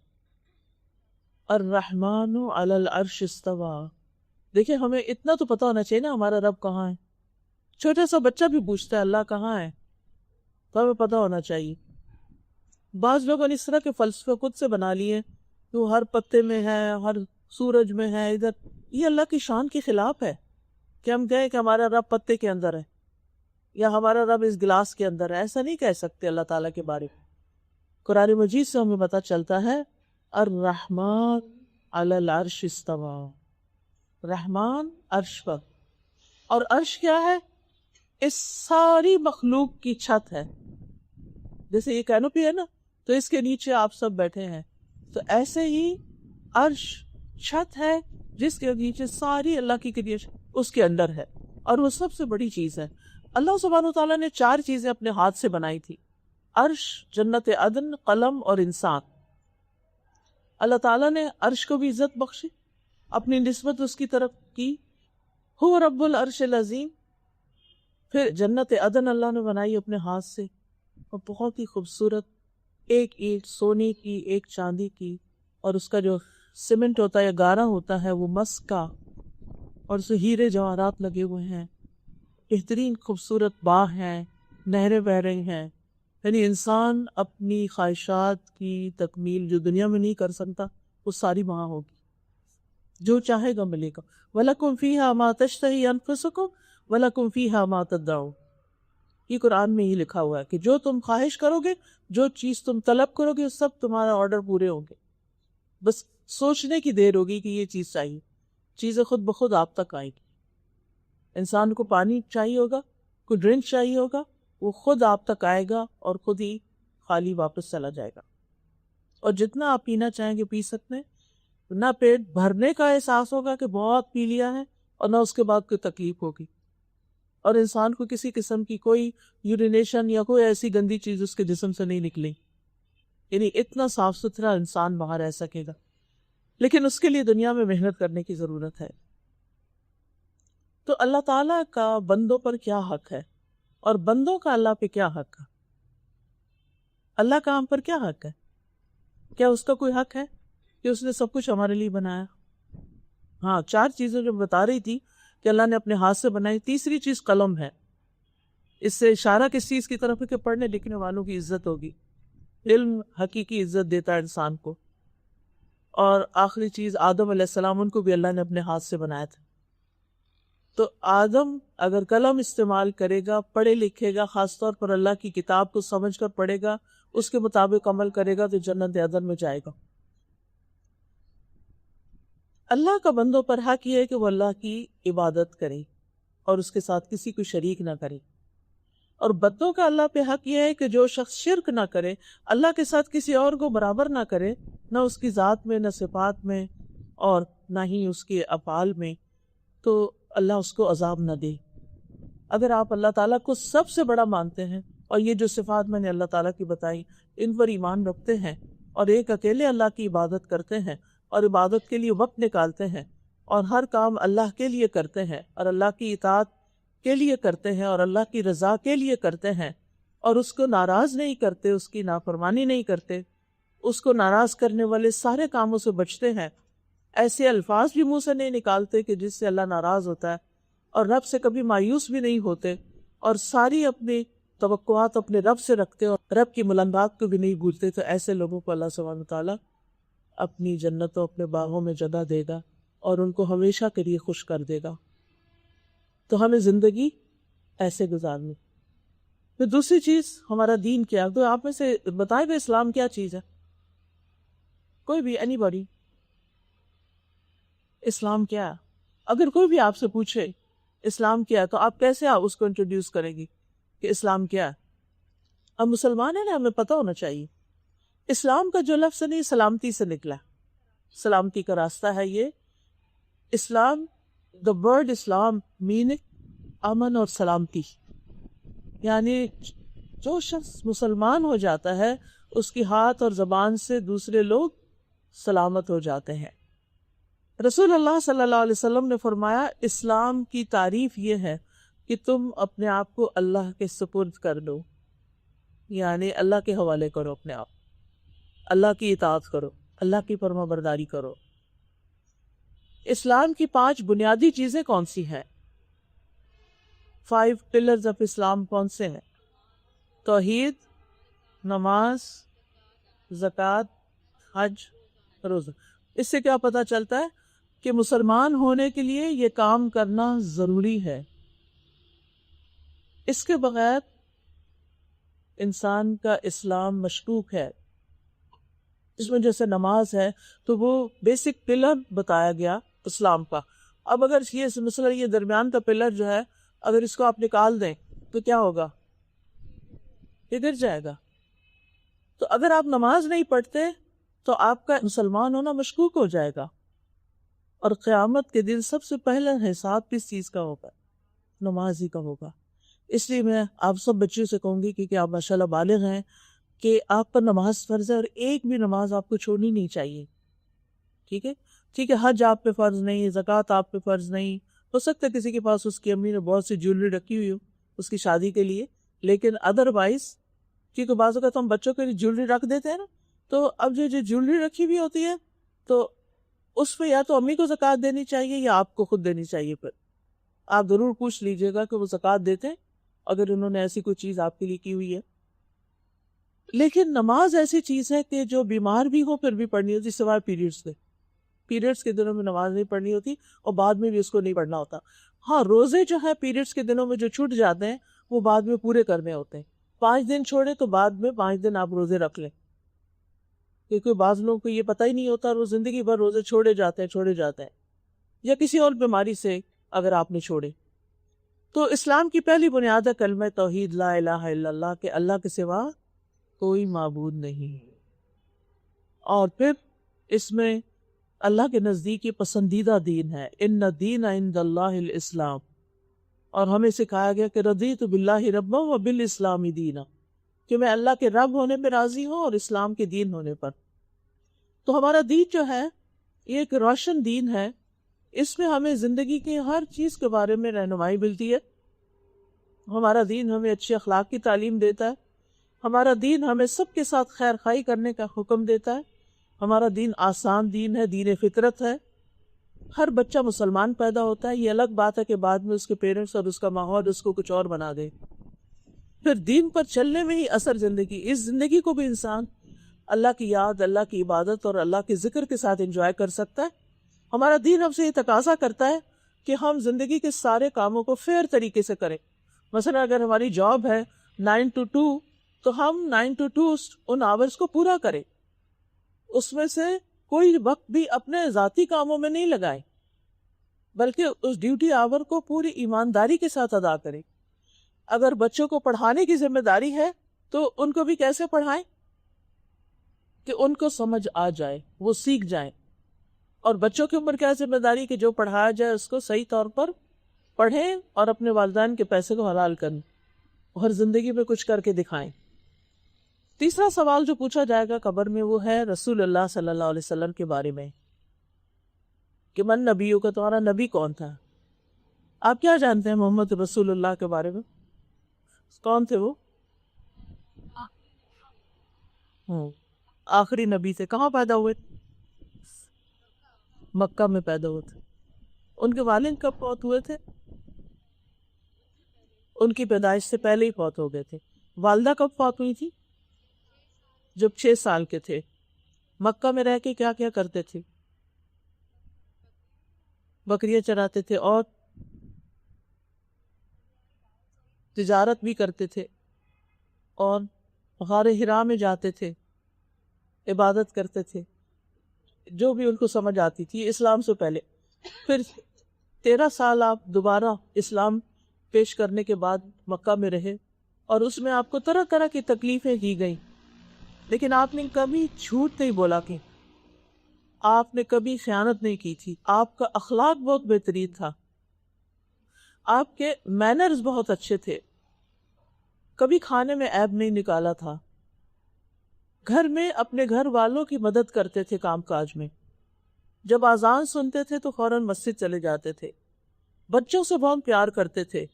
الرحمن علی العرش استویٰ۔ دیکھیں، ہمیں اتنا تو پتہ ہونا چاہیے نا ہمارا رب کہاں ہے۔ چھوٹا سا بچہ بھی پوچھتا ہے اللہ کہاں ہے، تو ہمیں پتہ ہونا چاہیے۔ بعض لوگوں نے اس طرح کے فلسفے خود سے بنا لیے کہ وہ ہر پتے میں ہے، ہر سورج میں ہے، ادھر۔ یہ اللہ کی شان کے خلاف ہے کہ ہم کہیں کہ ہمارا رب پتے کے اندر ہے یا ہمارا رب اس گلاس کے اندر ہے۔ ایسا نہیں کہہ سکتے اللہ تعالیٰ کے بارے میں۔ قرآن مجید سے ہمیں پتہ چلتا ہے الرحمن علی العرش استویٰ، رحمان عرش پر۔ اور عرش کیا ہے؟ اس ساری مخلوق کی چھت ہے۔ جیسے یہ کینوپی ہے نا، تو اس کے نیچے آپ سب بیٹھے ہیں، تو ایسے ہی عرش چھت ہے جس کے نیچے ساری اللہ کی کریشن اس کے اندر ہے، اور وہ سب سے بڑی چیز ہے۔ اللہ سبحانہ وتعالیٰ نے 4 چیزیں اپنے ہاتھ سے بنائی تھی: عرش، جنت عدن، قلم اور انسان۔ اللہ تعالیٰ نے عرش کو بھی عزت بخشی، اپنی نسبت اس کی طرف کی، هو رب العرش العظیم۔ پھر جنت عدن اللہ نے بنائی اپنے ہاتھ سے، اور بہت ہی خوبصورت، ایک اینٹ سونے کی، ایک چاندی کی، اور اس کا جو سیمنٹ ہوتا ہے یا گارا ہوتا ہے وہ مسک کا، اور اس میں ہیرے جواہرات لگے ہوئے ہیں، بہترین خوبصورت باغ ہیں، نہریں بہ رہی ہیں۔ یعنی انسان اپنی خواہشات کی تکمیل جو دنیا میں نہیں کر سکتا وہ ساری وہاں ہوگی، جو چاہے گا ملے گا۔ وَلَكُمْ فِيهَا مَا تَشْتَهِي أَنفُسُكُمْ وَلَكُمْ فِيهَا مَا تَدَّعُونَ۔ یہ قرآن میں ہی لکھا ہوا ہے کہ جو تم خواہش کرو گے، جو چیز تم طلب کرو گے، سب تمہارا آرڈر پورے ہوں گے۔ بس سوچنے کی دیر ہوگی کہ یہ چیز چاہیے، چیزیں خود بخود آپ تک آئیں گی۔ انسان کو پانی چاہیے ہوگا، کوئی ڈرنک چاہیے ہوگا، وہ خود آپ تک آئے گا اور خود ہی خالی واپس چلا جائے گا۔ اور جتنا آپ پینا چاہیں گے پی سکتے ہیں، نہ پیٹ بھرنے کا احساس ہوگا کہ بہت پی لیا ہے، اور نہ اس کے بعد کوئی تکلیف ہوگی، اور انسان کو کسی قسم کی کوئی یورینیشن یا کوئی ایسی گندی چیز اس کے جسم سے نہیں نکلی۔ یعنی اتنا صاف ستھرا انسان وہاں رہ سکے گا، لیکن اس کے لیے دنیا میں محنت کرنے کی ضرورت ہے۔ تو اللہ تعالیٰ کا بندوں پر کیا حق ہے، اور بندوں کا اللہ پہ کیا حق ہے؟ اللہ کا ہم پر کیا حق ہے؟ کیا اس کا کوئی حق ہے کہ اس نے سب کچھ ہمارے لیے بنایا؟ ہاں 4 چیزیں جو بتا رہی تھی کہ اللہ نے اپنے ہاتھ سے بنائی. تیسری چیز قلم ہے. اس سے اشارہ کس چیز کی طرف ہے کہ پڑھنے لکھنے والوں کی عزت ہوگی. علم حقیقی عزت دیتا ہے انسان کو. اور آخری چیز آدم علیہ السلام، ان کو بھی اللہ نے اپنے ہاتھ سے بنایا تھا. تو آدم اگر قلم استعمال کرے گا، پڑھے لکھے گا، خاص طور پر اللہ کی کتاب کو سمجھ کر پڑھے گا، اس کے مطابق عمل کرے گا تو جنت عدن میں جائے گا. اللہ کا بندوں پر حق یہ ہے کہ وہ اللہ کی عبادت کرے اور اس کے ساتھ کسی کو شریک نہ کرے. اور بندوں کا اللہ پہ حق یہ ہے کہ جو شخص شرک نہ کرے، اللہ کے ساتھ کسی اور کو برابر نہ کرے، نہ اس کی ذات میں، نہ صفات میں، اور نہ ہی اس کے افعال میں، تو اللہ اس کو عذاب نہ دے. اگر آپ اللہ تعالیٰ کو سب سے بڑا مانتے ہیں اور یہ جو صفات میں نے اللہ تعالیٰ کی بتائی ان پر ایمان رکھتے ہیں اور ایک اکیلے اللہ کی عبادت کرتے ہیں اور عبادت کے لیے وقت نکالتے ہیں اور ہر کام اللہ کے لیے کرتے ہیں اور اللہ کی اطاعت کے لیے کرتے ہیں اور اللہ کی رضا کے لیے کرتے ہیں اور اس کو ناراض نہیں کرتے، اس کی نافرمانی نہیں کرتے، اس کو ناراض کرنے والے سارے کاموں سے بچتے ہیں، ایسے الفاظ بھی منہ سے نہیں نکالتے کہ جس سے اللہ ناراض ہوتا ہے، اور رب سے کبھی مایوس بھی نہیں ہوتے، اور ساری اپنی توقعات اپنے رب سے رکھتے اور رب کی ملنگات کو بھی نہیں بھولتے، تو ایسے لوگوں کو اللہ سبحانہ وتعالیٰ اپنی جنتوں، اپنے باغوں میں جگہ دے گا اور ان کو ہمیشہ کے لیے خوش کر دے گا. تو ہمیں زندگی ایسے گزارنی. پھر دوسری چیز ہمارا دین کیا؟ تو آپ میں سے بتائیں بھی اسلام کیا چیز ہے؟ کوئی بھی، اینی باڈی، اسلام کیا ہے؟ اگر کوئی بھی آپ سے پوچھے اسلام کیا ہے تو آپ کیسے اس کو انٹروڈیوس کریں گی کہ اسلام کیا ہے؟ اب مسلمان ہیں نا، ہمیں پتہ ہونا چاہیے. اسلام کا جو لفظ نہیں سلامتی سے نکلا، سلامتی کا راستہ ہے یہ. اسلام، the word اسلام meaning امن اور سلامتی، یعنی جو شخص مسلمان ہو جاتا ہے اس کی ہاتھ اور زبان سے دوسرے لوگ سلامت ہو جاتے ہیں. رسول اللہ صلی اللہ علیہ وسلم نے فرمایا اسلام کی تعریف یہ ہے کہ تم اپنے آپ کو اللہ کے سپرد کر دو، یعنی اللہ کے حوالے کرو اپنے آپ، اللہ کی اطاعت کرو، اللہ کی فرما برداری کرو. اسلام کی 5 بنیادی چیزیں کون سی ہیں؟ 5 pillars of اسلام کون سے ہیں؟ توحید، نماز، زکوٰۃ، حج، روزہ. اس سے کیا پتہ چلتا ہے کہ مسلمان ہونے کے لیے یہ کام کرنا ضروری ہے. اس کے بغیر انسان کا اسلام مشکوک ہے. اس میں جیسے نماز ہے تو وہ بیسک پلر بتایا گیا اسلام کا. اب اگر یہ مثلا یہ درمیان کا پلر جو ہے اگر اس کو آپ نکال دیں تو کیا ہوگا؟ یہ گر جائے گا. تو اگر آپ نماز نہیں پڑھتے تو آپ کا مسلمان ہونا مشکوک ہو جائے گا، اور قیامت کے دن سب سے پہلا حساب کس چیز کا ہوگا؟ نماز ہی کا ہوگا. اس لیے میں آپ سب بچیوں سے کہوں گی کیونکہ آپ ماشاءاللہ بالغ ہیں کہ آپ پر نماز فرض ہے اور ایک بھی نماز آپ کو چھوڑنی نہیں چاہیے. ٹھیک ہے؟ ٹھیک ہے، حج آپ پہ فرض نہیں، زکوٰۃ آپ پہ فرض نہیں. ہو سکتا ہے کسی کے پاس اس کی امی نے بہت سی جیولری رکھی ہوئی ہو اس کی شادی کے لیے، لیکن ادروائز کیونکہ بعض اوقات ہم بچوں کے لیے جیولری رکھ دیتے ہیں نا، تو اب جو جیولری رکھی ہوئی ہوتی ہے تو اس پہ یا تو امی کو زکوٰۃ دینی چاہیے یا آپ کو خود دینی چاہیے. پھر آپ ضرور پوچھ لیجئے گا کہ وہ زکوٰۃ دیتے ہیں اگر انہوں نے ایسی کوئی چیز آپ کے لیے کی ہوئی ہے. لیکن نماز ایسی چیز ہے کہ جو بیمار بھی ہو پھر بھی پڑھنی ہوتی، سوائے پیریڈز کے. پیریڈز کے دنوں میں نماز نہیں پڑھنی ہوتی اور بعد میں بھی اس کو نہیں پڑھنا ہوتا. ہاں، روزے جو ہے پیریڈز کے دنوں میں جو چھوٹ جاتے ہیں وہ بعد میں پورے کرنے ہوتے ہیں. 5 دن چھوڑے تو بعد میں 5 دن آپ روزے رکھ لیں، کیونکہ بعض لوگوں کو یہ پتہ ہی نہیں ہوتا اور وہ زندگی بھر روزے چھوڑے جاتے ہیں یا کسی اور بیماری سے اگر آپ نے چھوڑے. تو اسلام کی پہلی بنیاد ہے کلمہ توحید، لا الہ الا اللہ، کہ اللہ کے سوا کوئی معبود نہیں. اور پھر اس میں اللہ کے نزدیک یہ پسندیدہ دین ہے، ان الدین عند اللہ الاسلام. اور ہمیں سکھایا گیا کہ رضیت باللہ ربا و بالاسلام دینا، کہ میں اللہ کے رب ہونے پہ راضی ہوں اور اسلام کے دین ہونے پر. تو ہمارا دین جو ہے یہ ایک روشن دین ہے. اس میں ہمیں زندگی کے ہر چیز کے بارے میں رہنمائی ملتی ہے. ہمارا دین ہمیں اچھے اخلاق کی تعلیم دیتا ہے. ہمارا دین ہمیں سب کے ساتھ خیر خواہی کرنے کا حکم دیتا ہے. ہمارا دین آسان دین ہے، دین فطرت ہے. ہر بچہ مسلمان پیدا ہوتا ہے، یہ الگ بات ہے کہ بعد میں اس کے پیرنٹس اور اس کا ماحول اس کو کچھ اور بنا دے. پھر دین پر چلنے میں ہی اثر زندگی، اس زندگی کو بھی انسان اللہ کی یاد، اللہ کی عبادت اور اللہ کے ذکر کے ساتھ انجوائے کر سکتا ہے. ہمارا دین ہم سے یہ تقاضا کرتا ہے کہ ہم زندگی کے سارے کاموں کو فیئر طریقے سے کریں. مثلا اگر ہماری جاب ہے 9 to 2 تو ہم 9 to 2 ان آورز کو پورا کریں، اس میں سے کوئی وقت بھی اپنے ذاتی کاموں میں نہیں لگائیں، بلکہ اس ڈیوٹی آور کو پوری ایمانداری کے ساتھ ادا کریں. اگر بچوں کو پڑھانے کی ذمہ داری ہے تو ان کو بھی کیسے پڑھائیں کہ ان کو سمجھ آ جائے، وہ سیکھ جائیں. اور بچوں کی عمر کیا ذمہ داری کہ جو پڑھایا جائے اس کو صحیح طور پر پڑھیں اور اپنے والدین کے پیسے کو حلال کریں اور زندگی میں کچھ کر کے دکھائیں. تیسرا سوال جو پوچھا جائے گا قبر میں وہ ہے رسول اللہ صلی اللہ علیہ وسلم کے بارے میں کہ من نبیوں کا، تمہارا نبی کون تھا؟ آپ کیا جانتے ہیں محمد رسول اللہ کے بارے میں؟ کون تھے وہ؟ آخری نبی تھے. کہاں پیدا ہوئے؟ مکہ میں پیدا ہوئے تھے. ان کے والد کب فوت ہوئے تھے؟ ان کی پیدائش سے پہلے ہی فوت ہو گئے تھے. والدہ کب فوت ہوئی تھی؟ جب 6 سال کے تھے. مکہ میں رہ کے کیا کیا کرتے تھے؟ بکریاں چراتے تھے اور تجارت بھی کرتے تھے اور غار حرا میں جاتے تھے، عبادت کرتے تھے، جو بھی ان کو سمجھ آتی تھی اسلام سے پہلے. پھر 13 سال آپ دوبارہ اسلام پیش کرنے کے بعد مکہ میں رہے اور اس میں آپ کو طرح طرح کی تکلیفیں دی گئیں، لیکن آپ نے کبھی جھوٹ نہیں بولا، کہ آپ نے کبھی خیانت نہیں کی تھی. آپ کا اخلاق بہت بہترین تھا، آپ کے مینرز بہت اچھے تھے، کبھی کھانے میں عیب نہیں نکالا تھا، گھر میں اپنے گھر والوں کی مدد کرتے تھے کام کاج میں، جب اذان سنتے تھے تو فوراً مسجد چلے جاتے تھے، بچوں سے بہت پیار کرتے تھے،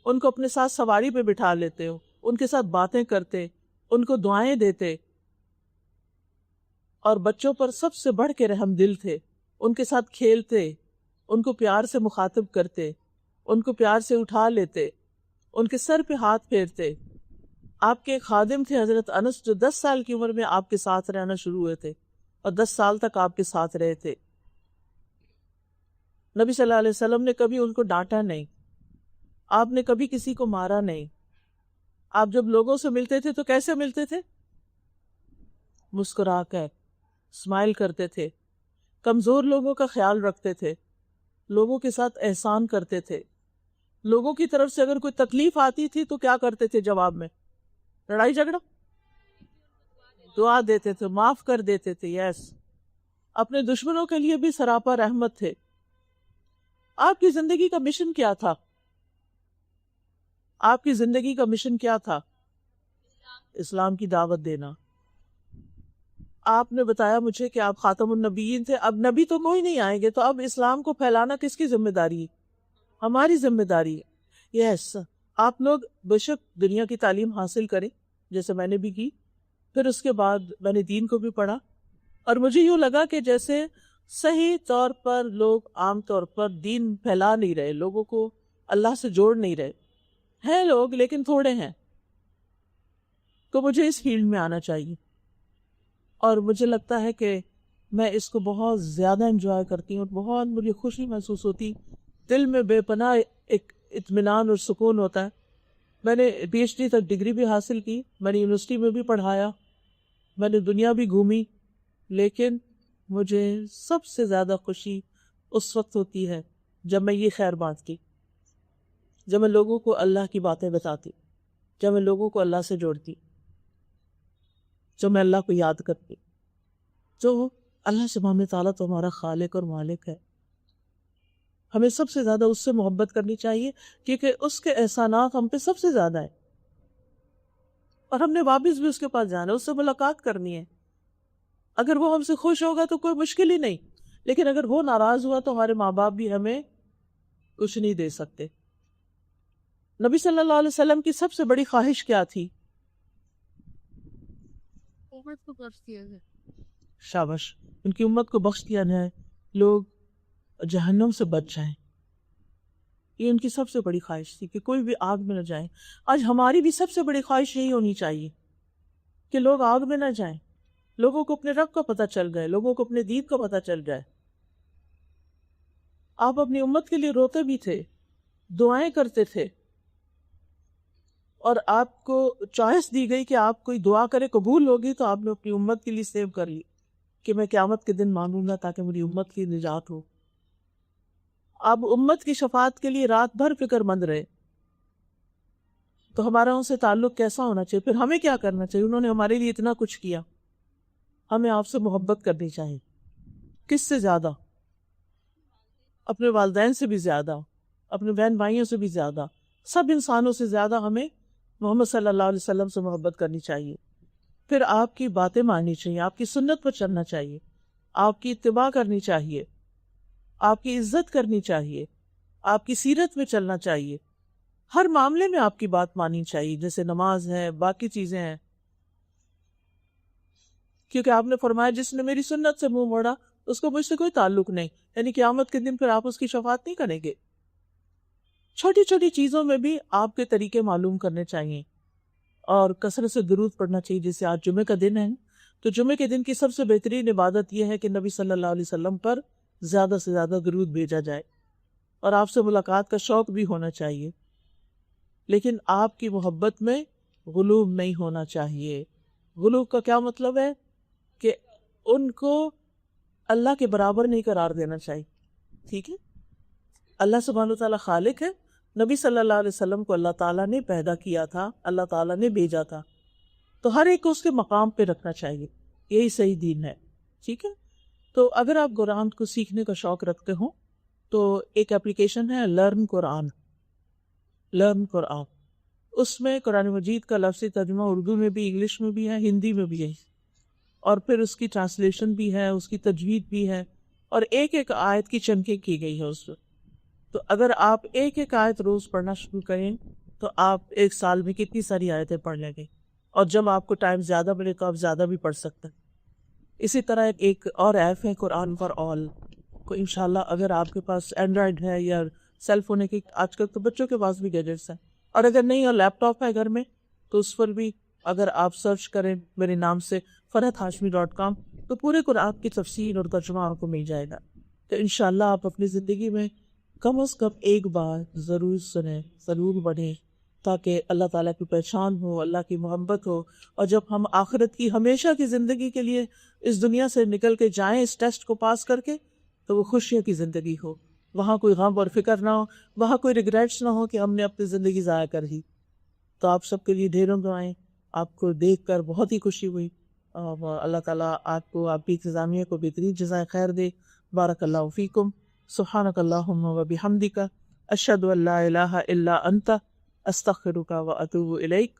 ان کو اپنے ساتھ سواری پہ بٹھا لیتے ہو، ان کے ساتھ باتیں کرتے، ان کو دعائیں دیتے، اور بچوں پر سب سے بڑھ کے رحم دل تھے. ان کے ساتھ کھیلتے، ان کو پیار سے مخاطب کرتے، ان کو پیار سے اٹھا لیتے، ان کے سر پہ ہاتھ پھیرتے. آپ کے خادم تھے حضرت انس، جو 10 سال کی عمر میں آپ کے ساتھ رہنا شروع ہوئے تھے اور 10 سال تک آپ کے ساتھ رہے تھے. نبی صلی اللہ علیہ وسلم نے کبھی ان کو ڈانٹا نہیں، آپ نے کبھی کسی کو مارا نہیں. آپ جب لوگوں سے ملتے تھے تو کیسے ملتے تھے؟ مسکرا کر، اسمائل کرتے تھے، کمزور لوگوں کا خیال رکھتے تھے، لوگوں کے ساتھ احسان کرتے تھے. لوگوں کی طرف سے اگر کوئی تکلیف آتی تھی تو کیا کرتے تھے؟ جواب میں لڑائی جھگڑا؟ دعا دیتے تھے، معاف کر دیتے تھے. یس، اپنے دشمنوں کے لیے بھی سراپا رحمت تھے. آپ کی زندگی کا مشن کیا تھا؟ آپ کی زندگی کا مشن کیا تھا؟ اسلام کی دعوت دینا. آپ نے بتایا مجھے کہ آپ خاتم النبیین تھے. اب نبی تو کوئی نہیں آئیں گے، تو اب اسلام کو پھیلانا کس کی ذمہ داری ہے؟ ہماری ذمہ داری ہے. یس، آپ لوگ بے شک دنیا کی تعلیم حاصل کریں جیسے میں نے بھی کی، پھر اس کے بعد میں نے دین کو بھی پڑھا، اور مجھے یوں لگا کہ جیسے صحیح طور پر لوگ عام طور پر دین پھیلا نہیں رہے، لوگوں کو اللہ سے جوڑ نہیں رہے ہیں لوگ، لیکن تھوڑے ہیں، تو مجھے اس فیلڈ میں آنا چاہیے. اور مجھے لگتا ہے کہ میں اس کو بہت زیادہ انجوائے کرتی ہوں، بہت مجھے خوشی محسوس ہوتی، دل میں بے پناہ ایک اطمینان اور سکون ہوتا ہے. میں نے پی ایچ ڈی تک ڈگری بھی حاصل کی، میں نے یونیورسٹی میں بھی پڑھایا، میں نے دنیا بھی گھومی، لیکن مجھے سب سے زیادہ خوشی اس وقت ہوتی ہے جب میں یہ خیر بانٹتی، جب میں لوگوں کو اللہ کی باتیں بتاتی، جب میں لوگوں کو اللہ سے جوڑتی، جو میں اللہ کو یاد کرتی. جو اللہ سبحانہ تعالیٰ تو ہمارا خالق اور مالک ہے، ہمیں سب سے زیادہ اس سے محبت کرنی چاہیے، کیونکہ اس کے احسانات ہم پہ سب سے زیادہ ہیں، اور ہم نے واپس بھی اس کے پاس جانا ہے، اس سے ملاقات کرنی ہے. اگر وہ ہم سے خوش ہوگا تو کوئی مشکل ہی نہیں، لیکن اگر وہ ناراض ہوا تو ہمارے ماں باپ بھی ہمیں کچھ نہیں دے سکتے. نبی صلی اللہ علیہ وسلم کی سب سے بڑی خواہش کیا تھی؟ امت کو بخش دیا جائے. شاباش، ان کی امت کو بخش دیا جائے، لوگ جہنم سے بچ جائیں. یہ ان کی سب سے بڑی خواہش تھی کہ کوئی بھی آگ میں نہ جائیں. آج ہماری بھی سب سے بڑی خواہش یہی ہونی چاہیے کہ لوگ آگ میں نہ جائیں، لوگوں کو اپنے رب کا پتہ چل جائے، لوگوں کو اپنے دین کا پتہ چل جائے. آپ اپنی امت کے لیے روتے بھی تھے، دعائیں کرتے تھے، اور آپ کو چوائس دی گئی کہ آپ کوئی دعا کرے قبول ہوگی تو آپ نے اپنی امت کے لیے سیو کر لی کہ میں قیامت کے دن مانوں گا تاکہ میری امت کی نجات ہو. آپ امت کی شفاعت کے لیے رات بھر فکر مند رہے. تو ہمارا ان سے تعلق کیسا ہونا چاہیے؟ پھر ہمیں کیا کرنا چاہیے؟ انہوں نے ہمارے لیے اتنا کچھ کیا، ہمیں آپ سے محبت کرنی چاہیے. کس سے زیادہ؟ اپنے والدین سے بھی زیادہ، اپنے بہن بھائیوں سے بھی زیادہ، سب انسانوں سے زیادہ ہمیں محمد صلی اللہ علیہ وسلم سے محبت کرنی چاہیے. پھر آپ کی باتیں ماننی چاہیے، آپ کی سنت پر چلنا چاہیے، آپ کی اتباع کرنی چاہیے، آپ کی عزت کرنی چاہیے، آپ کی سیرت میں چلنا چاہیے. ہر معاملے میں آپ کی بات ماننی چاہیے، جیسے نماز ہے، باقی چیزیں ہیں. کیونکہ آپ نے فرمایا جس نے میری سنت سے منہ موڑا اس کو مجھ سے کوئی تعلق نہیں، یعنی قیامت کے دن پھر آپ اس کی شفاعت نہیں کریں گے. چھوٹی چھوٹی چیزوں میں بھی آپ کے طریقے معلوم کرنے چاہیے، اور کثرت سے درود پڑھنا چاہیے. جیسے آج جمعے کا دن ہے تو جمعے کے دن کی سب سے بہترین عبادت یہ ہے کہ نبی صلی اللہ علیہ وسلم پر زیادہ سے زیادہ درود بھیجا جائے، اور آپ سے ملاقات کا شوق بھی ہونا چاہیے. لیکن آپ کی محبت میں غلو نہیں ہونا چاہیے. غلو کا کیا مطلب ہے؟ کہ ان کو اللہ کے برابر نہیں قرار دینا چاہیے. ٹھیک ہے، اللہ سبحانہ وتعالیٰ خالق ہے، نبی صلی اللہ علیہ وسلم کو اللہ تعالیٰ نے پیدا کیا تھا، اللہ تعالیٰ نے بھیجا تھا، تو ہر ایک کو اس کے مقام پہ رکھنا چاہیے. یہی صحیح دین ہے. ٹھیک ہے، تو اگر آپ قرآن کو سیکھنے کا شوق رکھتے ہوں تو ایک اپلیکیشن ہے لرن قرآن. اس میں قرآن مجید کا لفظی ترجمہ اردو میں بھی، انگلش میں بھی ہے، ہندی میں بھی ہے، اور پھر اس کی ٹرانسلیشن بھی ہے، اس کی تجوید بھی ہے، اور ایک ایک آیت کی چنکیں کی گئی ہے اس میں. تو اگر آپ ایک ایک آیت روز پڑھنا شروع کریں تو آپ ایک سال میں کتنی ساری آیتیں پڑھ لیں گے، اور جب آپ کو ٹائم زیادہ ملے تو آپ زیادہ بھی پڑھ سکتے ہیں. اسی طرح ایک اور ایپ ہے قرآن فار آل کو، انشاءاللہ اگر آپ کے پاس اینڈرائڈ ہے یا سیل فون ہے، کہ آج کل تو بچوں کے پاس بھی گیجٹس ہیں، اور اگر نہیں اور لیپ ٹاپ ہے گھر میں تو اس پر بھی اگر آپ سرچ کریں میرے نام سے farhathashmi.com تو پورے قرآن کی تفسیر اور ترجمہ آپ کو مل جائے گا. تو انشاءاللہ آپ اپنی زندگی میں کم از کم ایک بار ضرور سنیں، ضرور پڑھیں، تاکہ اللہ تعالیٰ کی پہچان ہو، اللہ کی محبت ہو، اور جب ہم آخرت کی ہمیشہ کی زندگی کے لیے اس دنیا سے نکل کے جائیں اس ٹیسٹ کو پاس کر کے، تو وہ خوشیوں کی زندگی ہو، وہاں کوئی غم اور فکر نہ ہو، وہاں کوئی ریگریٹس نہ ہو کہ ہم نے اپنی زندگی ضائع کر دی. تو آپ سب کے لیے ڈھیروں دعائیں. آپ کو دیکھ کر بہت ہی خوشی ہوئی، اور اللہ تعالیٰ آپ کو، آپ کی انتظامیہ کو بہترین جزائے خیر دے. بارک اللہ فیکم. سبحانک اللہم و بحمدک، اشہد ان لا الہ الا انت، استغفرک و اتوب الیک.